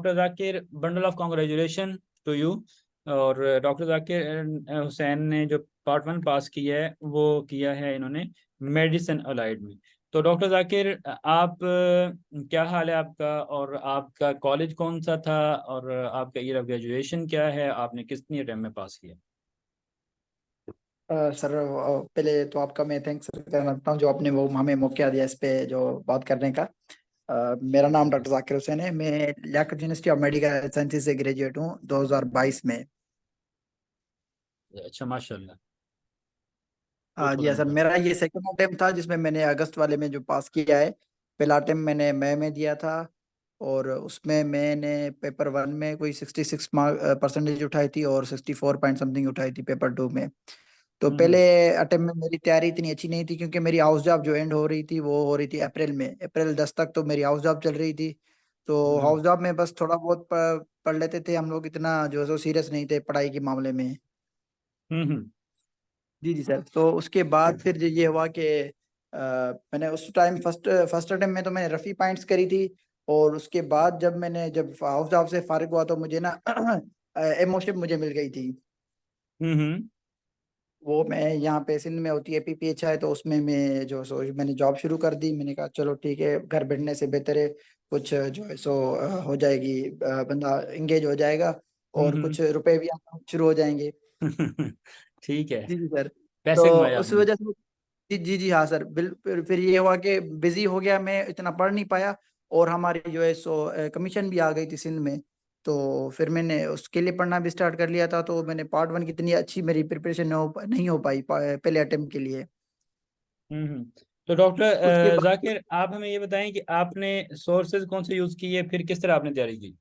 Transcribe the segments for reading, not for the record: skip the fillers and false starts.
Doctor Zakir, bundle of congratulation to you. और doctor Zakir Hussain ने जो पार्ट वन पास किया है वो किया है इन्होंने मेडिसिन अलाइड में। तो डॉक्टर जाकिर, आप क्या हाल है आपका, और आपका कॉलेज कौन सा था, और आपका ईयर ऑफ ग्रेजुएशन क्या है, आपने कितनी टाइम में पास किया? सर, पहले तो आपका मैं थैंक्स करना चाहता हूँ जो आपने वो हमें मौका दिया इस पे जो बात करने का। मेरा नाम डॉक्टर जाकिर हुसैन है। मैं Liaquat university of medical sciences से ग्रेजुएट हूँ 2022 में। अच्छा, माशाल्लाह। बहुत हाँ बहुत जी, हाँ सर, मुबारक। मेरा ये सेकंड अटेम्प्ट था जिसमें मैंने अगस्त वाले में जो पास किया है। पहला अटेम्प्ट मैंने मई में दिया था और उसमें मैंने पेपर वन में कोई 66 मार्क परसेंटेज उठाई थी और 64 पॉइंट समथिंग उठाई थी पेपर टू में। तो पहले हम्म अटेम्प्ट में मेरी तैयारी इतनी अच्छी नहीं थी क्योंकि मेरी हाउस जॉब जो एंड हो रही थी वो हो रही थी अप्रैल में। अप्रैल 10 तक तो मेरी हाउस जॉब चल रही थी। तो हम्म हाउस जॉब में बस थोड़ा बहुत पढ़ लेते थे हम लोग, इतना जो है सो सीरियस नहीं थे पढ़ाई के मामले में। हम्म। जी जी सर। तो उसके बाद फिर ये हुआ कि मैंने उस टाइम फर्स्ट फर्स्ट अटेम्प्ट में तो मैंने रफी पॉइंट्स करी थी। और उसके बाद जब हाउस जॉब से फारिग हुआ तो मुझे ना एमओशिप मुझे मिल गई थी। हम्म वो मैं यहाँ पे सिंध में होती है पीपीएचआई, तो उसमें मैं जो सो मैंने जॉब शुरू कर दी। मैंने कहा चलो ठीक है, घर बैठने से बेहतर है कुछ जो है सो हो जाएगी, बंदा इंगेज हो जाएगा और हम्म। कुछ रुपए भी आना शुरू हो जाएंगे। ठीक है। जी जी सर। तो पैसे कमाए उस आपने? वजह से जी जी जी हाँ सर, फिर ये हुआ कि बिजी हो गया, मैं इतना पढ़ नहीं पाया। और हमारी जो है सो कमीशन भी आ गई थी सिंध में। तो फिर मैंने उसके लिए पढ़ना भी स्टार्ट कर लिया था। तो मैंने पार्ट वन की इतनी अच्छी मेरी प्रिपरेशन नहीं हो पाई पहले अटेम्प्ट के लिए। हम्म। तो डॉक्टर उसके बाद जाकिर, आप हमें ये बताएं कि आपने सोर्सेज कौन से यूज किए, फिर किस तरह आपने तैयारी की?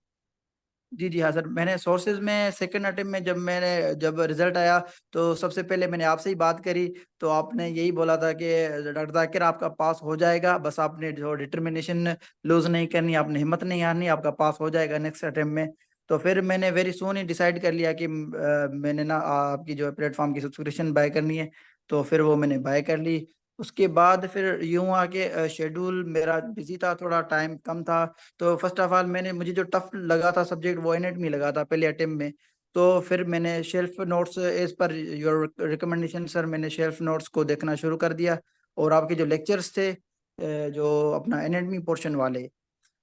जी जी हाँ सर, मैंने सोर्सेज में सेकंड अटेम्प्ट में जब रिजल्ट आया तो सबसे पहले मैंने आपसे ही बात करी। तो आपने यही बोला था कि डॉक्टर जाकिर आपका पास हो जाएगा, बस आपने जो डिटर्मिनेशन लूज नहीं करनी, आपने हिम्मत नहीं हारनी, आपका पास हो जाएगा नेक्स्ट अटेम्प्ट में। तो फिर मैंने वेरी सून ही डिसाइड कर लिया कि मैंने ना आपकी जो प्लेटफॉर्म की सब्सक्रिप्शन बाय करनी है। तो फिर वो मैंने बाय कर ली। उसके बाद फिर यूं हुआ कि शेड्यूल मेरा बिजी था, थोड़ा टाइम कम था। तो फर्स्ट ऑफ ऑल मुझे जो टफ लगा था सब्जेक्ट वो एनेटमी लगा था पहले अटेम्प्ट में। तो फिर मैंने shelf notes as per your recommendation sir, मैंने शेल्फ नोट्स को देखना शुरू कर दिया। और आपके जो लेक्चर्स थे जो अपना एनेटमी पोर्शन वाले,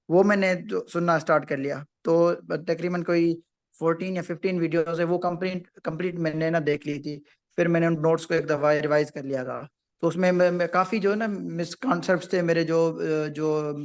वो मैंने सुनना स्टार्ट कर लिया। तो तकरीबन कोई 14 या 15 वीडियोस है वो कंप्लीट कंप्लीट मैंने ना देख ली थी। फिर मैंने उन नोट्स को एक दफा रिवाइज कर लिया था। तो उसमें मैं काफी जो है ना मिसकॉन्सेप्ट्स थे मेरे जो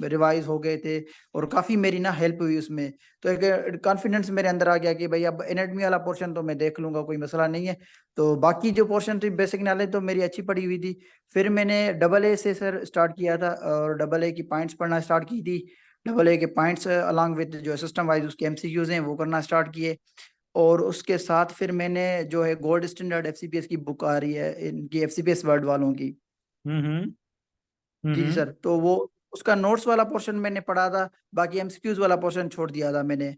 रिवाइज हो गए थे। और काफी मेरी ना हेल्प हुई उसमें। तो एक कॉन्फिडेंस मेरे अंदर आ गया कि भाई अब एनेटमी वाला पोर्शन तो मैं देख लूंगा, कोई मसला नहीं है। तो बाकी जो पोर्शन थी बेसिक नॉलेज तो मेरी अच्छी पड़ी हुई थी। फिर मैंने डबल ए से सर स्टार्ट किया था और डबल ए की पॉइंट्स पढ़ना स्टार्ट की थी। डबल ए के पॉइंट्स अलॉन्ग विद जो सिस्टम वाइज उसके एमसीक्यूज हैं वो करना स्टार्ट किए। और उसके साथ फिर मैंने जो है गोल्ड स्टैंडर्ड एफसीपीएस की बुक आ रही है इनकी, एफसीपीएस वर्ड वालों की। हम्म जी जी हम्म। सर। तो वो उसका नोट्स वाला पोर्शन मैंने पढ़ा था, बाकी एमसीक्यूज वाला पोर्शन छोड़ दिया था मैंने।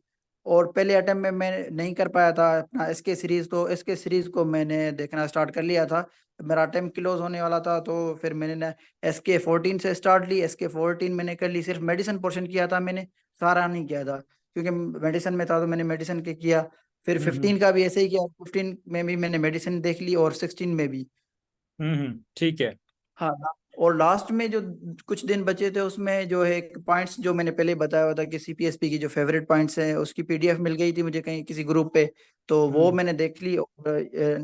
और पहले अटेम्प्ट में मैं नहीं कर पाया था अपना एसके सीरीज, तो एसके सीरीज को मैंने देखना स्टार्ट कर लिया था। मेरा अटेम्प्ट क्लोज होने वाला था तो फिर मैंने ना SK 14 से स्टार्ट ली। SK 14 मैंने कर ली, सिर्फ मेडिसिन पोर्शन किया था मैंने, सारा नहीं किया था क्योंकि मेडिसिन में था तो मैंने मेडिसिन के किया। फिर हम्म 15 का भी ऐसे ही किया, 15 में भी मैंने मेडिसिन देख ली और 16 में भी। ठीक है। हाँ। और लास्ट में जो कुछ दिन बचे थे उसमें जो है पॉइंट्स जो मैंने पहले बताया हुआ था कि सीपीएसपी की जो फेवरेट पॉइंट्स हैं उसकी पीडीएफ मिल गई थी मुझे कहीं किसी ग्रुप पे। तो वो हम्म मैंने देख ली। और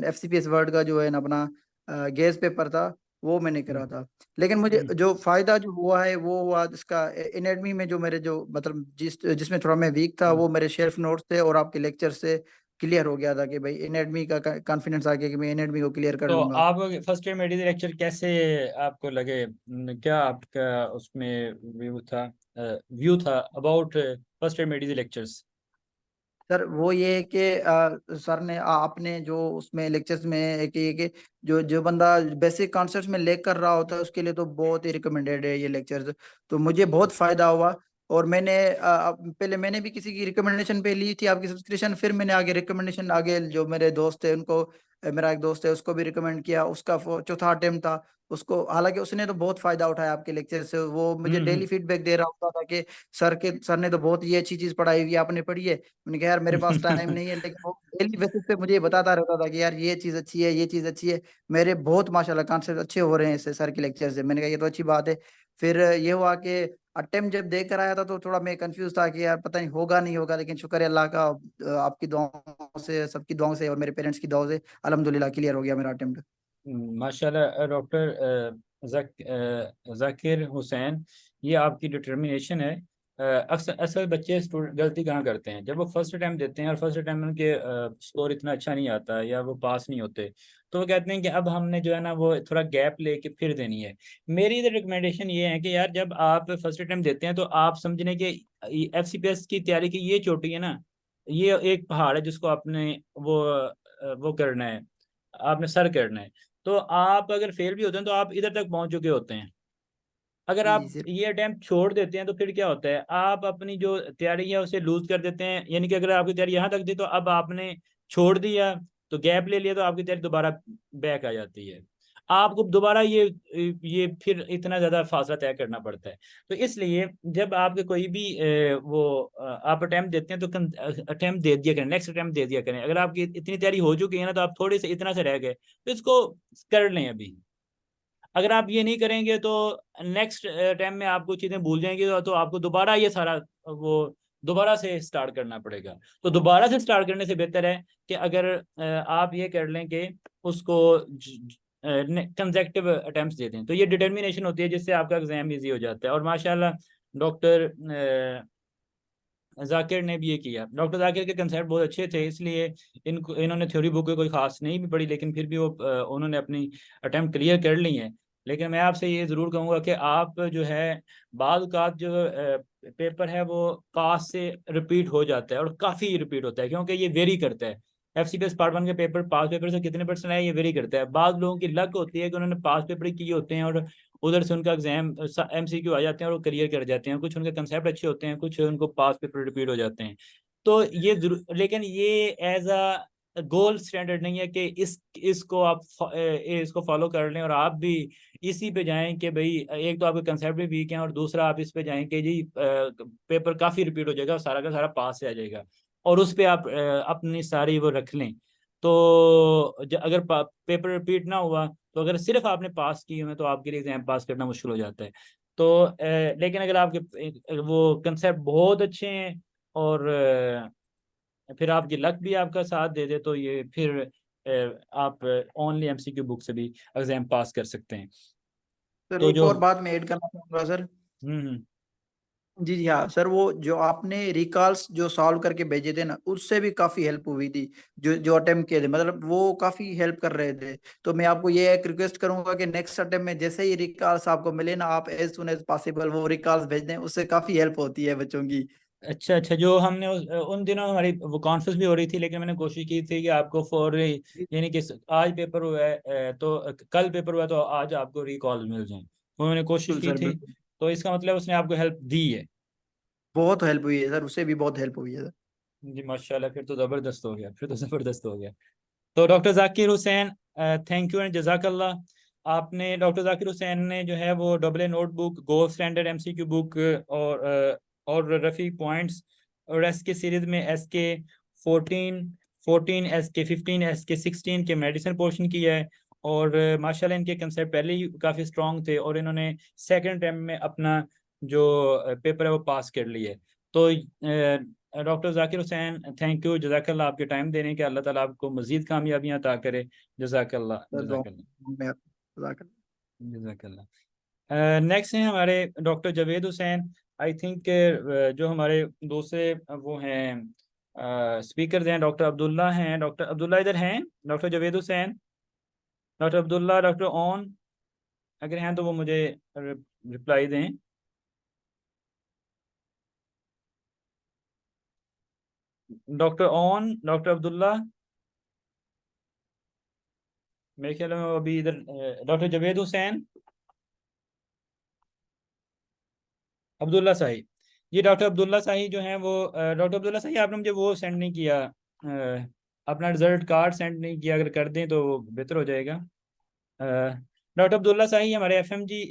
एफसीपीएस वर्ड का जो है ना अपना गेस पेपर था वो मैंने हम्म करा था। लेकिन मुझे हम्म। जो फायदा जो हुआ है वो हुआ इसका एनेटमी में, जो मेरे जो मतलब जिसमें थोड़ा मैं वीक था हम्म। वो मेरे शेल्फ नोट्स थे और आपके लेक्चर से क्लियर हो गया था कि भाई एनेटमी का कॉन्फिडेंस आ गया कि मैं एनेटमी को क्लियर कर तो लूंगा। आप फर्स्ट ईयर मेडिकल लेक्चर कैसे आपको लगे? क्या आपका उसमें व्यू था about first year medical lectures? Sir वो ये है कि सर ने आपने जो उसमें लेक्चर्स में एक ये कि जो जो बंदा बेसिक कॉन्सेप्ट्स में लेक कर रहा होता है उसके लिए तो बहुत ही रिकमेंडेड है ये लेक्चर्स। तो मुझे बहुत फायदा हुआ। और मैंने पहले मैंने भी किसी की रिकमेंडेशन पे ली थी आपकी सब्सक्रिप्शन, फिर मैंने आगे रिकमेंडेशन आगे जो मेरे दोस्त थे उनको, मेरा एक दोस्त है उसको भी रिकमेंड किया, उसका चौथा अटेम्प्ट था उसको, हालांकि उसने तो बहुत फायदा उठाया आपके लेक्चर से, वो मुझे डेली फीडबैक दे रहा होता था कि सर ने तो बहुत ये अच्छी चीज पढ़ाई हुई है, आपने पढ़ी है। मैंने कहा यार मेरे पास टाइम नहीं है, लेकिन वो डेली बेसिस पे मुझे बताता रहता था कि यार ये चीज अच्छी है, ये चीज अच्छी है, मेरे बहुत माशाल्लाह कॉन्सेप्ट अच्छे हो रहे हैं इससे सर के लेक्चर से। मैंने कहा ये तो अच्छी बात है। फिर ये हुआ कि अटेम्प्ट जब दे कर आया था तो थोड़ा मैं कंफ्यूज था कि यार पता नहीं होगा नहीं होगा, लेकिन शुक्र है अल्लाह का, आपकी दुआओं से, सबकी दुआओं से और मेरे पेरेंट्स की दुआओं से अल्हम्दुलिल्लाह क्लियर हो गया मेरा अटेम्प्ट। माशाल्लाह डॉक्टर जाकिर हुसैन, ये आपकी डिटर्मिनेशन है। अक्सर असल बच्चे स्टूडेंट गलती कहाँ करते हैं, जब वो फर्स्ट अटैम्प्ट देते हैं और फर्स्ट अटैम्प्ट में उनके स्कोर इतना अच्छा नहीं आता या वो पास नहीं होते, तो वो कहते हैं कि अब हमने जो है ना वो थोड़ा गैप लेके फिर देनी है। मेरी इधर रिकमेंडेशन ये है कि यार जब आप फर्स्ट अटैम्प्ट देते हैं तो आप समझने कि FCPS की तैयारी की ये चोटी है ना, ये एक पहाड़ है जिसको आपने वो करना है, आपने सर करना है। तो आप अगर फेल भी होते हैं तो आप इधर तक पहुंच चुके होते हैं। अगर जी जी आप सर। ये अटेम्प्ट छोड़ देते हैं तो फिर क्या होता है, आप अपनी जो तैयारी है उसे लूज कर देते हैं। यानी कि अगर आपकी तैयारी यहाँ तक थी तो अब आपने छोड़ दिया, तो गैप ले लिया, तो आपकी तैयारी दोबारा बैक आ जाती है। आपको दोबारा ये फिर इतना ज्यादा फासला तय करना पड़ता है। तो इसलिए जब आपके कोई भी आप अटेम्प्ट देते हैं तो अटेम्प्ट दे दिया करें, नेक्स्ट अटेम्प्ट दे दिया करें। अगर आपकी इतनी तैयारी हो चुकी है ना, तो आप थोड़े से इतना से रह गए तो इसको कर लें अभी। अगर आप ये नहीं करेंगे तो नेक्स्ट टाइम में आपको चीज़ें भूल जाएंगी, तो आपको दोबारा ये सारा वो दोबारा से स्टार्ट करना पड़ेगा। तो दोबारा से स्टार्ट करने से बेहतर है कि अगर आप ये कर लें कि उसको कंसेक्टिव अटेम्प्ट्स दे दें, तो ये डिटर्मिनेशन होती है जिससे आपका एग्जाम इजी हो जाता है। और माशाल्लाह डॉक्टर जाकिर ने भी ये किया। डॉक्टर जाकिर के कंसेप्ट बहुत अच्छे थे, इसलिए इन्होंने थ्योरी बुक कोई खास नहीं भी पढ़ी, लेकिन फिर भी वो उन्होंने अपनी अटेम्प्ट क्लियर कर ली है। लेकिन मैं आपसे ये ज़रूर कहूँगा कि आप जो है बाद का जो पेपर है वो पास से रिपीट हो जाता है, और काफ़ी रिपीट होता है, क्योंकि ये वेरी करता है। FCPS पार्ट 1 के पेपर पास पेपर से कितने परसेंट आए ये वेरी करता है। बाद लोगों की लक होती है कि उन्होंने पास पेपर किए होते हैं और उधर से उनका एग्जाम MCQ आ जाते हैं और वो क्लियर कर जाते हैं। कुछ उनके कंसेप्ट अच्छे होते हैं, कुछ उनको पास पेपर रिपीट हो जाते हैं। तो ये जरूर, लेकिन ये एज अ गोल्ड स्टैंडर्ड नहीं है कि इसको फॉलो कर लें और आप भी इसी पे जाएं कि भाई एक तो आपके कंसेप्ट भी वीक हैं और दूसरा आप इस पे जाएं कि जी पेपर काफ़ी रिपीट हो जाएगा और सारा का सारा पास से आ जाएगा, और उस पे आप अपनी सारी वो रख लें। तो अगर पेपर रिपीट ना हुआ, तो अगर सिर्फ आपने पास किए हुए तो आपके लिए एग्जाम पास करना मुश्किल हो जाता है। तो लेकिन अगर आपके वो कंसेप्ट बहुत अच्छे हैं और फिर आपकी लक भी आपका साथ दे दे, तो ये फिर आप ओनली MCQ बुक से भी एग्जाम पास कर सकते हैं। सर तो एक जो और बात मैं ऐड करना चाहूंगा सर। हम्म। जी जी हाँ सर, वो जो आपने रिकॉल्स जो सॉल्व करके भेजे थे ना, उससे भी काफी हेल्प हुई थी। जो जो अटेम्प्ट किए थे, मतलब वो काफी हेल्प कर रहे थे। तो मैं आपको ये एक रिक्वेस्ट करूंगा कि नेक्स्ट अटेम्प्ट में जैसे ही रिकॉल्स आपको मिले ना, आप एज सुन एज पॉसिबल वो रिकॉल्स भेज दें, उससे काफी हेल्प होती है बच्चों की। अच्छा अच्छा, जो हमने उन दिनों हमारी वो कॉन्फ्रेंस भी हो रही थी, लेकिन मैंने कोशिश की थी कि आपको फॉर जी, यानी कि आज पेपर हुआ है तो कल पेपर हुआ है तो आज आपको रिकॉल मिल जाए, वो मैंने कोशिश बिल्कुल की सर थी। बिल्कुल। तो इसका मतलब उसने आपको हेल्प दी है। बहुत हेल्प हुई है सर, उससे भी बहुत हेल्प हुई है सर। जी माशाल्लाह, फिर तो ज़बरदस्त हो गया, फिर तो ज़बरदस्त हो गया। तो doctor Zakir Hussain, thank you and जजाकल्लाह। आपने डॉक्टर जाकिर हुसैन ने जो है वो AA notebook, gold standard MCQ book और रफ़ी पॉइंट्स और SK सीरीज में SK 14, 14 SK 15, SK 16 के मेडिसिन पोर्शन किया है। और माशाल्लाह इनके कंसेप्ट पहले ही काफ़ी स्ट्रॉन्ग थे और इन्होंने सेकंड टाइम में अपना जो पेपर है वो पास कर लिया है। तो doctor Zakir Hussain, thank you, जज़ाकल्लाह आपके टाइम देने के। अल्लाह ताला आपको मज़ीद कामयाबियाँ अता करे। जज़ाकल्लाह सर दुआ जज़ाकल्लाह में आप- जज़ाकल्लाह। नेक्स्ट हैं हमारे doctor Javed Hussain. I think जो हमारे दूसरे वो हैं स्पीकर हैं, डॉक्टर अब्दुल्ला हैं। डॉक्टर अब्दुल्ला इधर हैं? Doctor Javed Hussain, doctor Abdullah, doctor on, अगर हैं तो वो मुझे रिप्लाई दें। डॉक्टर ऑन, डॉक्टर अब्दुल्ला, मेरे ख्याल में वो अभी इधर डॉक्टर जावेद हुसैन, अब्दुल्ला साहिब। ये डॉक्टर अब्दुल्ला शाही जो हैं वो डॉक्टर अब्दुल्ला शाही आपने मुझे वो सेंड नहीं किया, अपना रिजल्ट कार्ड सेंड नहीं किया, अगर कर दें तो बेहतर हो जाएगा। डॉक्टर अब्दुल्ला शाही हमारे एफएमजी